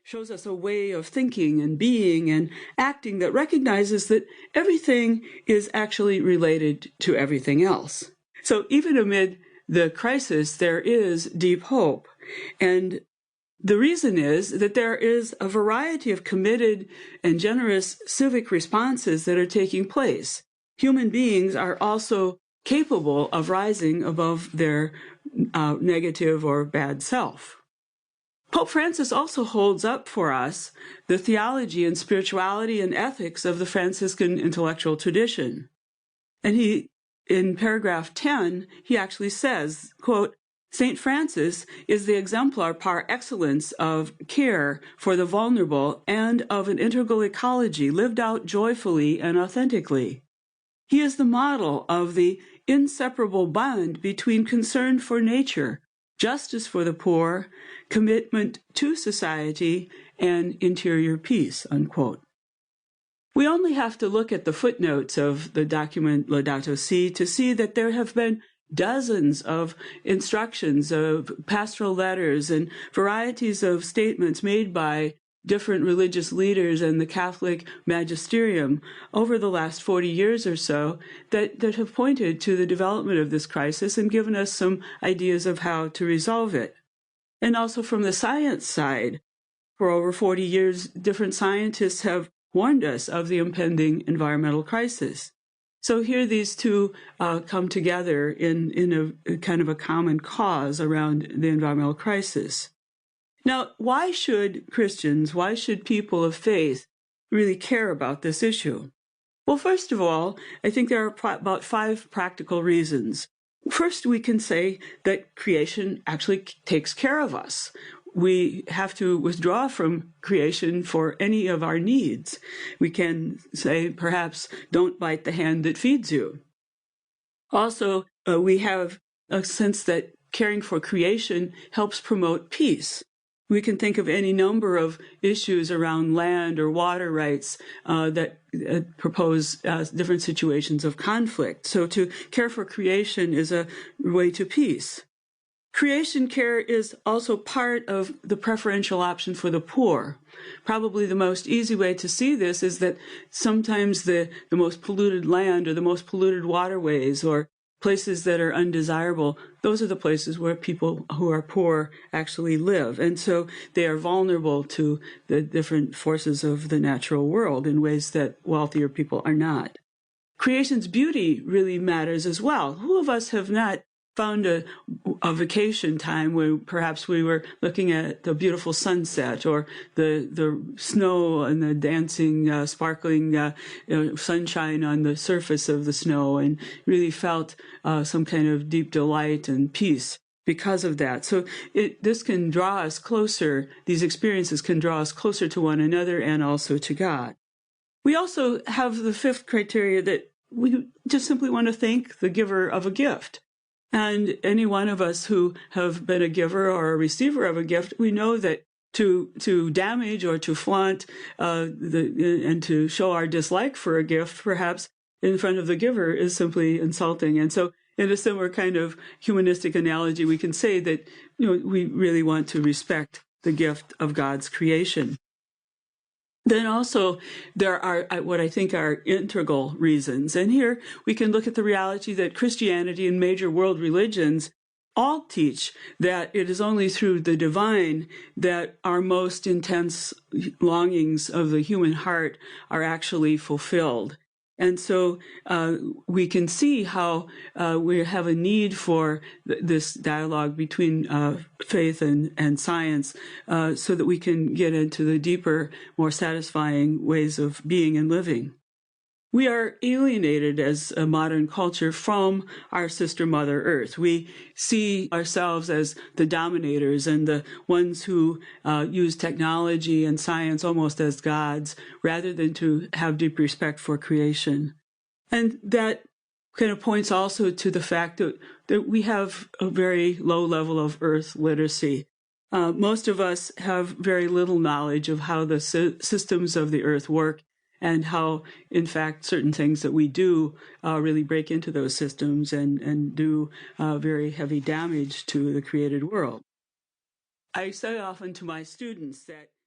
shows us a way of thinking and being and acting that recognizes that everything is actually related to everything else. So even amid the crisis, there is deep hope. And the reason is that there is a variety of committed and generous civic responses that are taking place. Human beings are also capable of rising above their negative or bad self. Pope Francis also holds up for us the theology and spirituality and ethics of the Franciscan intellectual tradition. And he, in paragraph 10, he actually says, quote, St. Francis is the exemplar par excellence of care for the vulnerable and of an integral ecology lived out joyfully and authentically. He is the model of the inseparable bond between concern for nature, justice for the poor, commitment to society, and interior peace, unquote. We only have to look at the footnotes of the document Laudato Si to see that there have been dozens of instructions, of pastoral letters, and varieties of statements made by different religious leaders and the Catholic magisterium over the last 40 years or so that have pointed to the development of this crisis and given us some ideas of how to resolve it. And also from the science side, for over 40 years, different scientists have warned us of the impending environmental crisis. So here these two come together in a kind of a common cause around the environmental crisis. Now, why should Christians, why should people of faith really care about this issue? Well, first of all, I think there are about 5 practical reasons. First, we can say that creation actually takes care of us. We have to withdraw from creation for any of our needs. We can say, perhaps, don't bite the hand that feeds you. Also, we have a sense that caring for creation helps promote peace. We can think of any number of issues around land or water rights that propose different situations of conflict. So to care for creation is a way to peace. Creation care is also part of the preferential option for the poor. Probably the most easy way to see this is that sometimes the most polluted land or the most polluted waterways or places that are undesirable, those are the places where people who are poor actually live. And so they are vulnerable to the different forces of the natural world in ways that wealthier people are not. Creation's beauty really matters as well. Who of us have not found a vacation time where perhaps we were looking at the beautiful sunset or the snow and the dancing, sparkling sunshine on the surface of the snow and really felt some kind of deep delight and peace because of that. So this can draw us closer, these experiences can draw us closer to one another and also to God. We also have the 5th criteria that we just simply want to thank the giver of a gift. And any one of us who have been a giver or a receiver of a gift, we know that to damage or to flaunt and to show our dislike for a gift, perhaps in front of the giver, is simply insulting. And so, in a similar kind of humanistic analogy, we can say that we really want to respect the gift of God's creation. Then also, there are what I think are integral reasons. And here we can look at the reality that Christianity and major world religions all teach that it is only through the divine that our most intense longings of the human heart are actually fulfilled. And so we can see how we have a need for this dialogue between faith and science so that we can get into the deeper, more satisfying ways of being and living. We are alienated as a modern culture from our sister Mother Earth. We see ourselves as the dominators and the ones who use technology and science almost as gods, rather than to have deep respect for creation. And that kind of points also to the fact that we have a very low level of earth literacy. Most of us have very little knowledge of how the systems of the earth work, and how, in fact, certain things that we do really break into those systems and do very heavy damage to the created world. I say often to my students that